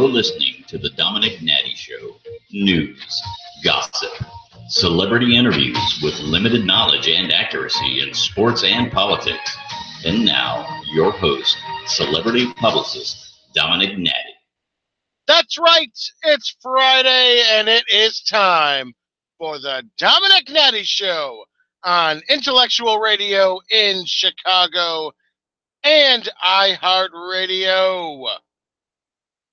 listening to the Domenick Nati Show. News, gossip, celebrity interviews with limited knowledge and accuracy in sports and politics. And now, your host, celebrity publicist, Domenick Nati. That's right. It's Friday, and it is time for the Domenick Nati Show on Intellectual Radio in Chicago and iHeartRadio.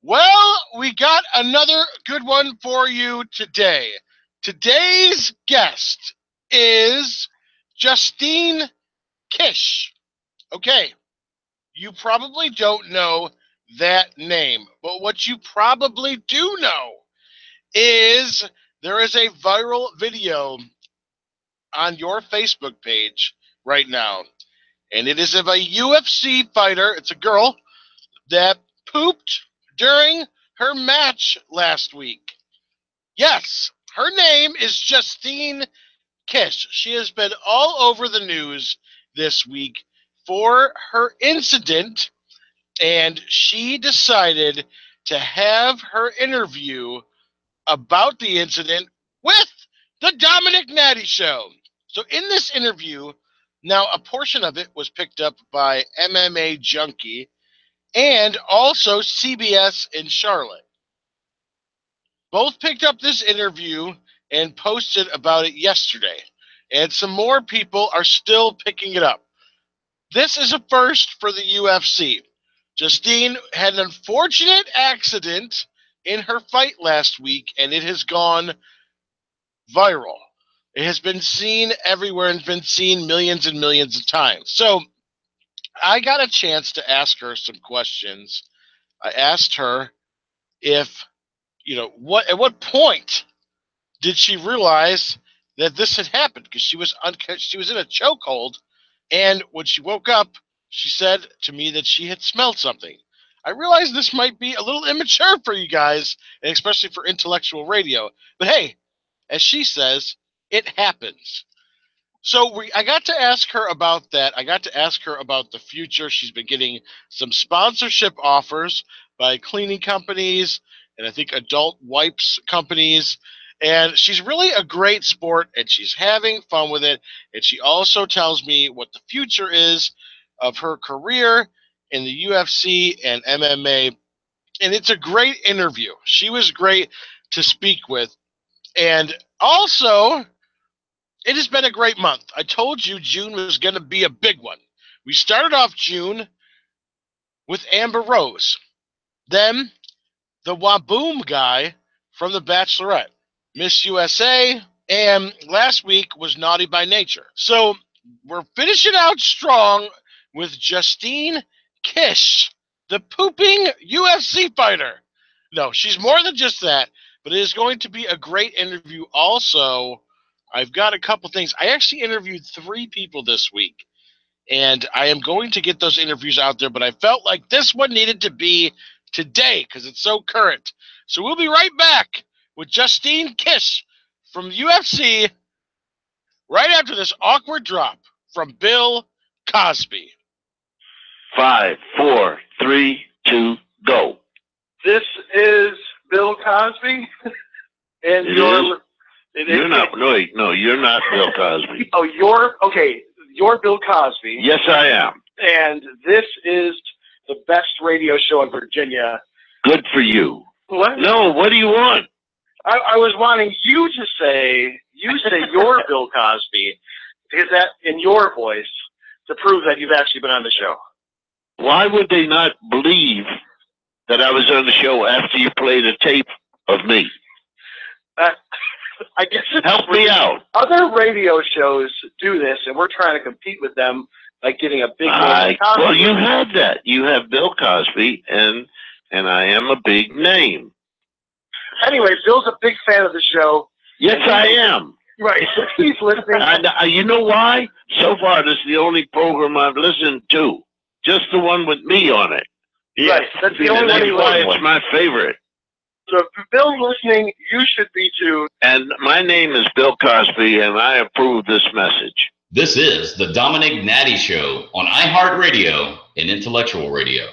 Well, we got another good one for you today. Today's guest is Justine Kish. Okay, you probably don't know that name, but what you probably do know is there is a viral video on your Facebook page right now, and it is of a UFC fighter. It's a girl that pooped during her match last week. Yes, her name is Justine Kish. She has been all over the news this week for her incident, and she decided to have her interview about the incident with the Domenick Nati Show. So in this interview, now a portion of it was picked up by MMA Junkie and also CBS in Charlotte. Both picked up this interview and posted about it yesterday, and some more people are still picking it up. This is a first for the UFC. Justine had an unfortunate accident in her fight last week, and it has gone viral. It has been seen everywhere and been seen millions and millions of times. So I got a chance to ask her some questions. I asked her if, at what point did she realize that this had happened? Because she was in a chokehold, and when she woke up, she said to me that she had smelled something. I realize this might be a little immature for you guys, and especially for intellectual radio. But hey, as she says, it happens. So I got to ask her about that. I got to ask her about the future. She's been getting some sponsorship offers by cleaning companies and I think adult wipes companies. And she's really a great sport, and she's having fun with it. And she also tells me what the future is of her career in the UFC and MMA. And it's a great interview. She was great to speak with. And also, it has been a great month. I told you June was going to be a big one. We started off June with Amber Rose. Then the Waboom guy from The Bachelorette, Miss USA, and last week was Naughty by Nature. So we're finishing out strong with Justine Kish, the pooping UFC fighter. No, she's more than just that, but it is going to be a great interview. Also, I've got a couple things. I actually interviewed 3 people this week, and I am going to get those interviews out there, but I felt like this one needed to be today because it's so current. So we'll be right back with Justine Kish from UFC right after this awkward drop from Bill Cosby. 5, 4, 3, 2, go. This is Bill Cosby, and you're not. No, you're not Bill Cosby. Oh, you're Bill Cosby. Yes, I am. And this is the best radio show in Virginia. Good for you. What? No, what do you want? I was wanting you to say you're Bill Cosby, because that in your voice to prove that you've actually been on the show. Why would they not believe that I was on the show after you played a tape of me? I guess help me out. Other radio shows do this, and we're trying to compete with them by getting a big name. Well, you have that. You have Bill Cosby, and I am a big name. Anyway, Bill's a big fan of the show. Yes, I am. Right. He's listening. You know why? So far, this is the only program I've listened to. Just the one with me on it. Right. That's the only one. That's why it's my favorite. So if Bill's listening, you should be too. And my name is Bill Cosby, and I approve this message. This is the Domenick Nati Show on iHeartRadio and Intellectual Radio.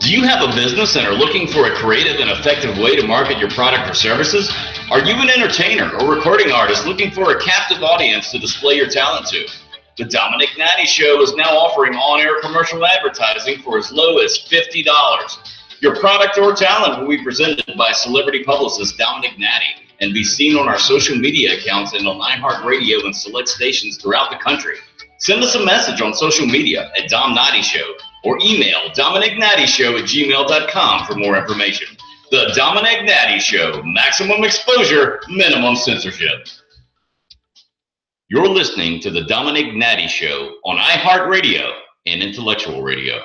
Do you have a business and are looking for a creative and effective way to market your product or services? Are you an entertainer or recording artist looking for a captive audience to display your talent to? The Domenick Nati Show is now offering on-air commercial advertising for as low as $50. Your product or talent will be presented by celebrity publicist Domenick Nati and be seen on our social media accounts and on iHeartRadio and select stations throughout the country. Send us a message on social media at Dom Nati Show or email DomenickNatiShow@gmail.com for more information. The Domenick Nati Show, maximum exposure, minimum censorship. You're listening to the Domenick Nati Show on iHeartRadio and Intellectual Radio.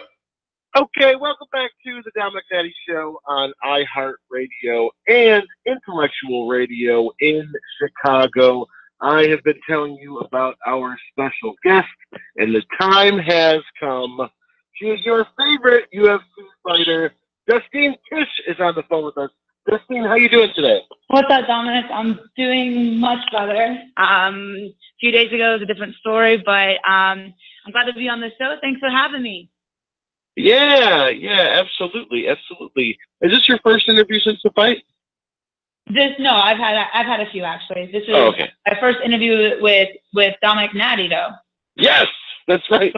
Okay, welcome back to the Domenick Nati Show on iHeartRadio and Intellectual Radio in Chicago. I have been telling you about our special guest, and the time has come. She is your favorite UFC fighter. Justine Tisch is on the phone with us. Justine, how you doing today? What's up, Dominic? I'm doing much better. A few days ago was a different story, but I'm glad to be on the show. Thanks for having me. Yeah, absolutely. Is this your first interview since the fight? No, I've had a few actually. This is okay. My first interview with Domenick Nati, though. Yes, that's right.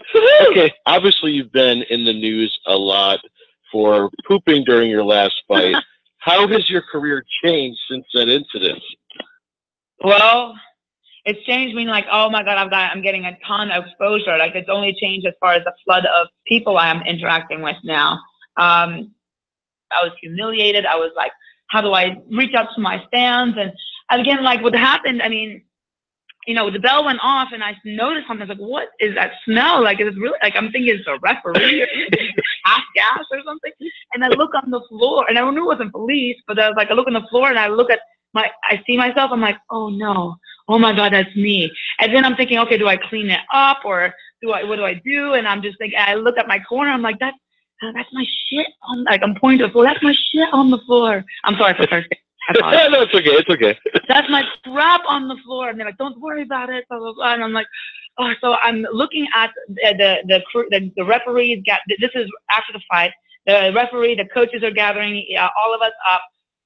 Okay, obviously you've been in the news a lot for pooping during your last fight. How has your career changed since that incident? Well, it's changed me like, oh my God, I'm getting a ton of exposure. Like it's only changed as far as the flood of people I am interacting with now. I was humiliated. I was like, how do I reach out to my fans? And again, like what happened, I mean, you know, the bell went off and I noticed something. I was like, what is that smell? Like, is it really, like, I'm thinking it's a referee or half gas or something. And I look on the floor and I knew it wasn't police, but I was like, I look on the floor and I look at I see myself. I'm like, oh no, oh my God, that's me. And then I'm thinking, okay, do I clean it up or what do I do? And I'm just thinking, I look at my corner. I'm like, that's my shit. I'm pointing to the floor. That's my shit on the floor. I'm sorry for cursing. No, it's okay. That's my crap on the floor. And they're like, don't worry about it, blah, blah, blah. And I'm like, oh, so I'm looking at the referees. This is after the fight. The referee, the coaches are gathering all of us up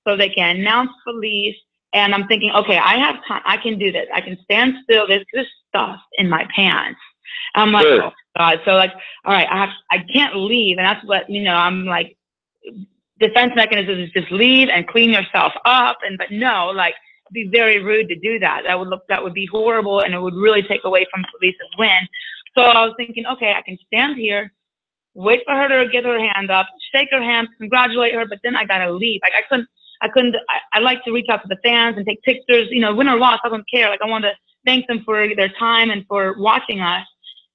so they can announce police. And I'm thinking, okay, I have time. I can do this. I can stand still. There's stuff in my pants. I'm like, oh God. So like, all right, I can't leave. And that's what, you know, I'm like, defense mechanism is just leave and clean yourself up. But no, like, it'd be very rude to do that. That would be horrible. And it would really take away from police's win. So I was thinking, okay, I can stand here, wait for her to get her hand up, shake her hand, congratulate her. But then I got to leave. Like I like to reach out to the fans and take pictures, you know, win or loss. I don't care. Like I want to thank them for their time and for watching us.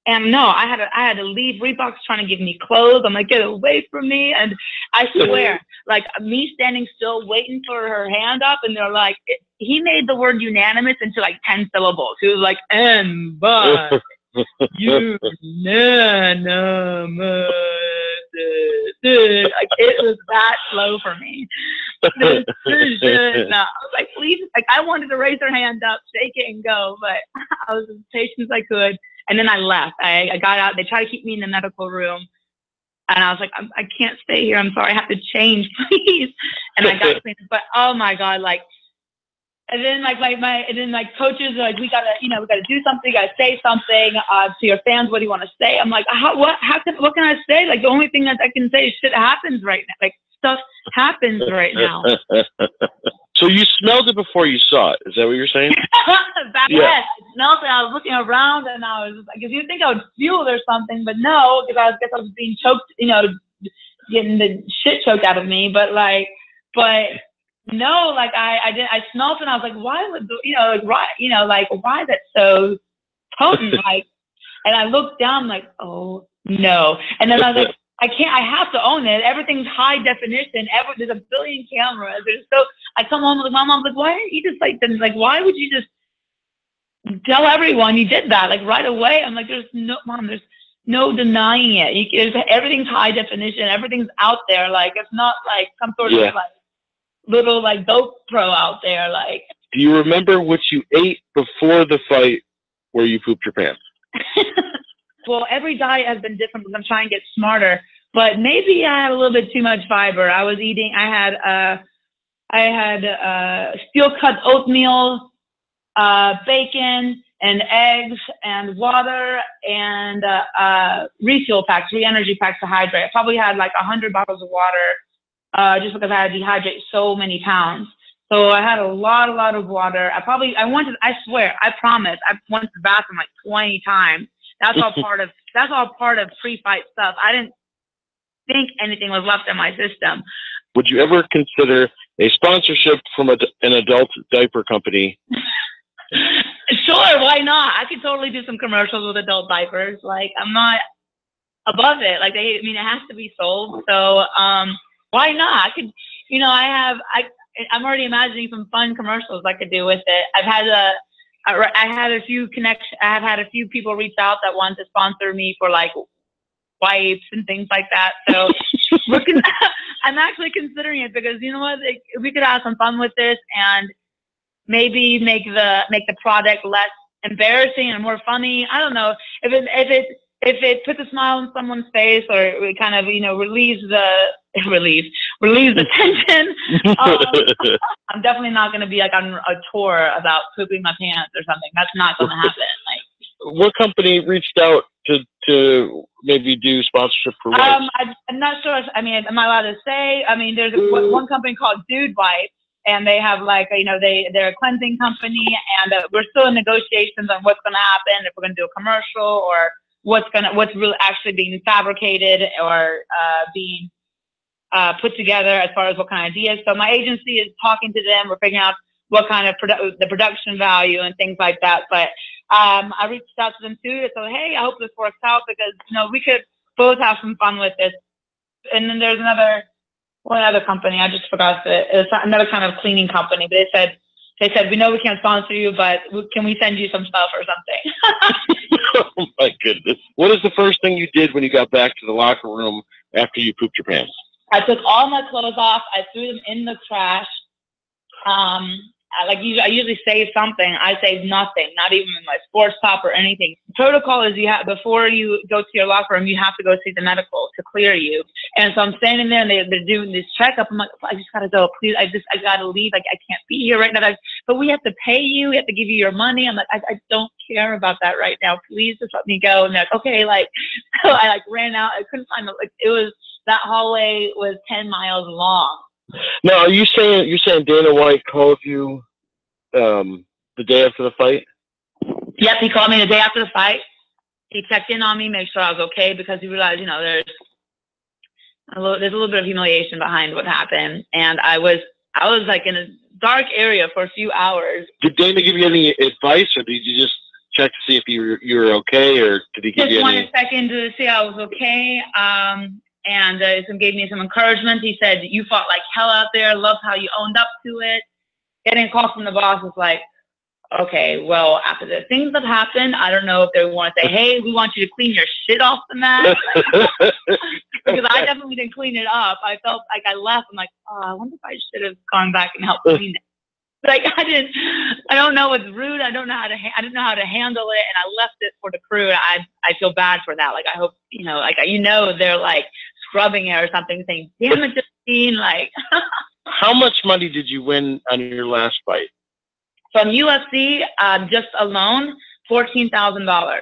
And no, I had to leave. Reebok's trying to give me clothes. I'm like, get away from me. And I swear, like me standing still waiting for her hand up. And they're like, he made the word unanimous into like 10 syllables. He was like, and but unanimous. Like it was that slow for me. No, I was like, please, like I wanted to raise her hand up, shake it and go, but I was as patient as I could. And then I left. I got out. They tried to keep me in the medical room. And I was like, I can't stay here. I'm sorry. I have to change, please. And I got clean. But oh my God, like, and then my coaches are like, we gotta do something. You gotta say something to your fans. What do you want to say? I'm like, what can I say? Like the only thing that I can say is shit happens right now. Like stuff happens right now. So you smelled it before you saw it. Is that what you're saying? Yes, I smelled it. I was looking around and I was like, if you think I would feel it or something, but no, because I was being choked, you know, getting the shit choked out of me. But no, like I smelled it and I was like, why would, why is that so potent? Like, and I looked down like, oh no. And then I was like, I have to own it. Everything's high definition. There's a billion cameras. I come home with my mom, like, why aren't you just like, then, like, why would you just tell everyone you did that? Like right away. I'm like, there's no denying it. Everything's high definition. Everything's out there. Like, it's not like some sort of like little like GoPro out there. Like, do you remember what you ate before the fight where you pooped your pants? Well, every diet has been different because I'm trying to get smarter but maybe I had a little bit too much fiber. I had steel-cut oatmeal, bacon, and eggs, and water, and refuel packs, re-energy packs to hydrate. I probably had like 100 bottles of water, just because I had to dehydrate so many pounds. So I had a lot of water. I swear, I promise, I went to the bathroom like 20 times. That's all part of pre-fight stuff. I didn't think anything was left in my system. Would you ever consider a sponsorship from an adult diaper company? Sure, why not? I could totally do some commercials with adult diapers. Like, I'm not above it. Like, it has to be sold. So, why not? I could, I'm already imagining some fun commercials I could do with it. I have had a few people reach out that want to sponsor me for like wipes and things like that. So I'm actually considering it, because you know what, we could have some fun with this and maybe make the product less embarrassing and more funny. I don't know if it puts a smile on someone's face, or it kind of relieves the tension. I'm definitely not going to be like on a tour about pooping my pants or something. That's not going to happen. Like, what company reached out to maybe do sponsorship for wipes? I'm not sure. I mean, am I allowed to say? I mean, there's one company called Dude Wipes, and they have like, they're a cleansing company, and we're still in negotiations on what's going to happen, if we're going to do a commercial, or what's really actually being fabricated or being put together as far as what kind of ideas. So my agency is talking to them. We're figuring out what kind of the production value and things like that. But I reached out to them too. So, hey, I hope this works out, because we could both have some fun with this. And then there's one other company. I just forgot it's another kind of cleaning company. But they said, we know we can't sponsor you, but can we send you some stuff or something? Oh my goodness! What is the first thing you did when you got back to the locker room after you pooped your pants? I took all my clothes off. I threw them in the trash. I usually save something. I saved nothing, not even my sports top or anything. Protocol is before you go to your locker room, you have to go see the medical to clear you. And so I'm standing there, and they're doing this checkup. I'm like, I just gotta go, please. I gotta leave. Like, I can't be here right now. But we have to pay you. We have to give you your money. I'm like, I don't care about that right now. Please just let me go. And they're like, okay. Like, so I ran out. I couldn't find that hallway was 10 miles long. Now, are you saying Dana White called you the day after the fight? Yep, he called me the day after the fight. He checked in on me, make sure I was okay, because he realized, there's a little bit of humiliation behind what happened, and I was like in a dark area for a few hours. Did Dana give you any advice, or did you just check to see if you were okay, or did he give you any? Just wanted to check in to see I was okay. And gave me some encouragement. He said, you fought like hell out there. Love how you owned up to it. Getting a call from the boss was like, okay, well, after the things that happened, I don't know if they want to say, hey, we want you to clean your shit off the mat. Because I definitely didn't clean it up. I felt like I left. I'm like, oh, I wonder if I should have gone back and helped clean it. Like, I don't know. It's rude. I didn't know how to handle it. And I left it for the crew. I feel bad for that. Like, I hope, they're like scrubbing it or something, saying, damn it, Justine, like. How much money did you win on your last fight? From UFC, just alone, $14,000.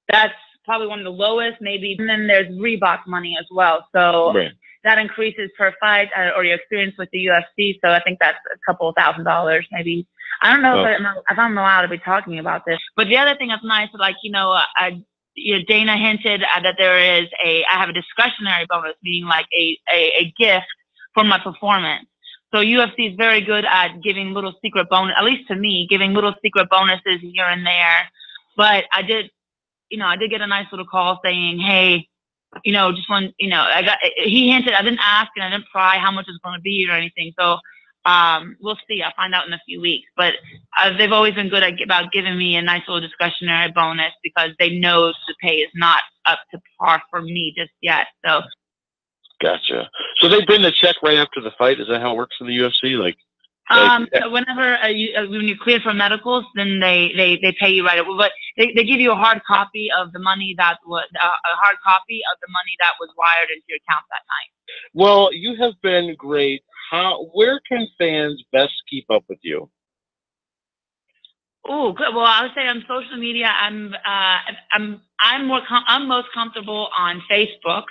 That's probably one of the lowest, maybe. And then there's Reebok money as well. So right. That increases per fight or your experience with the UFC. So I think that's a couple of $1,000s, maybe. I don't know if I'm allowed to be talking about this. But the other thing that's nice, like, Dana hinted that I have a discretionary bonus, meaning like a gift for my performance. So UFC is very good at giving little secret bonus, at least to me, giving little secret bonuses here and there. But I did get a nice little call saying, hey, just one, he hinted, I didn't ask and I didn't pry how much it's going to be or anything. So we'll see. I'll find out in a few weeks. But they've always been good about giving me a nice little discretionary bonus, because they know the pay is not up to par for me just yet. So. Gotcha. So they bring the check right after the fight? Is that how it works in the UFC? Like, So whenever when you clear for medicals, then they pay you right away. But they give you a hard copy of the money that was wired into your account that night. Well, you have been great. Where can fans best keep up with you? Oh, good. Well, I would say on social media, I'm most comfortable on Facebook.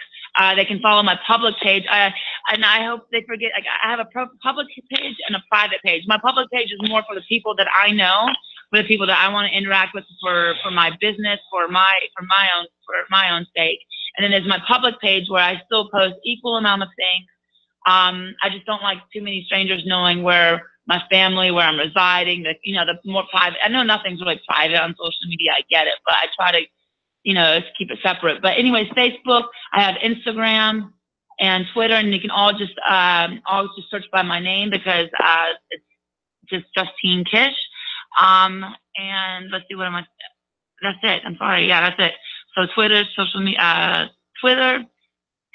They can follow my public page. And I hope they forget. Like, I have a public page and a private page. My public page is more for the people that I know, for the people that I want to interact with for my business, for my own sake. And then there's my public page where I still post equal amount of things. I just don't like too many strangers knowing where my family, where I'm residing. The more private. I know nothing's really private on social media. I get it, but I try to, keep it separate. But anyways, Facebook. I have Instagram and Twitter, and you can all just search by my name because it's just Justine Kish. And let's see, that's it. I'm sorry. Yeah, that's it. So Twitter, social media, Twitter,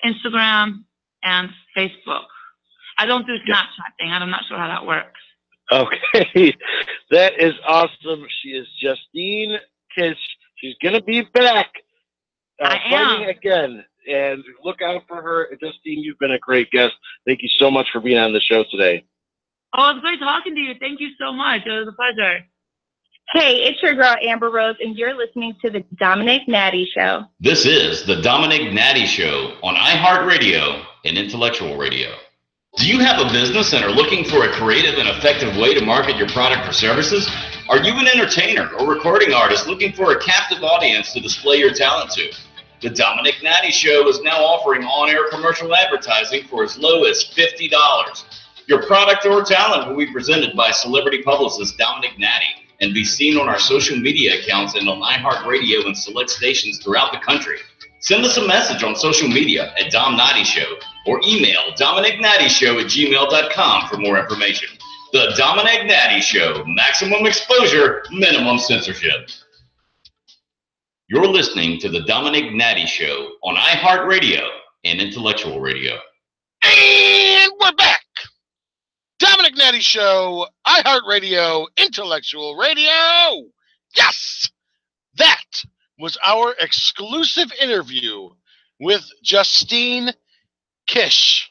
Instagram, and Facebook. I don't do Snapchatting. I'm not sure how that works. Okay, that is awesome. She is Justine Kish. She's gonna be back. Fighting again, and look out for her. Justine, you've been a great guest. Thank you so much for being on the show today. Oh, it's great talking to you. Thank you so much. It was a pleasure. Hey, it's your girl, Amber Rose, and you're listening to the Domenick Nati Show. This is the Domenick Nati Show on iHeartRadio and Intellectual Radio. Do you have a business and are looking for a creative and effective way to market your product or services? Are you an entertainer or recording artist looking for a captive audience to display your talent to? The Domenick Nati Show is now offering on-air commercial advertising for as low as $50. Your product or talent will be presented by celebrity publicist Domenick Nati and be seen on our social media accounts and on iHeartRadio and select stations throughout the country. Send us a message on social media at Dom Nati Show or email DomenickNatiShow@gmail.com for more information. The Domenick Nati Show, maximum exposure, minimum censorship. You're listening to the Domenick Nati Show on iHeartRadio and Intellectual Radio. And we're back. Domenick Nati Show, iHeartRadio, Intellectual Radio. Yes! That was our exclusive interview with Justine Kish.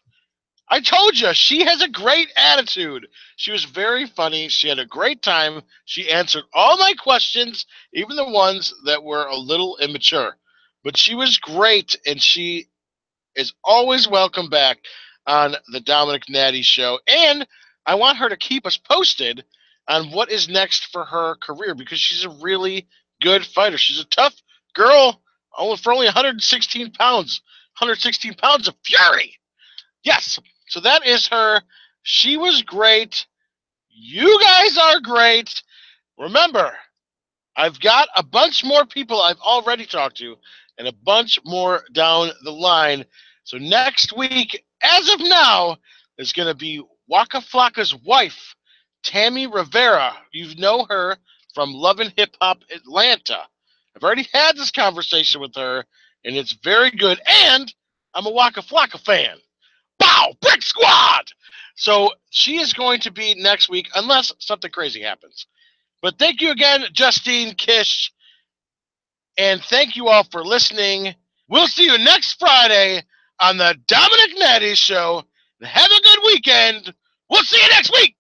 I told you, she has a great attitude. She was very funny. She had a great time. She answered all my questions, even the ones that were a little immature. But she was great, and she is always welcome back on the Domenick Nati Show. And I want her to keep us posted on what is next for her career because she's a really good fighter. She's a tough girl for only 116 pounds. 116 pounds of fury. Yes. So that is her. She was great. You guys are great. Remember, I've got a bunch more people I've already talked to and a bunch more down the line. So next week, as of now, is going to be Waka Flocka's wife, Tammy Rivera. You know her from Love and Hip Hop Atlanta. I've already had this conversation with her, and it's very good. And I'm a Waka Flocka fan. Bow! Brick Squad! So she is going to be next week, unless something crazy happens. But thank you again, Justine Kish. And thank you all for listening. We'll see you next Friday on the Domenick Nati Show. Have a good weekend. We'll see you next week.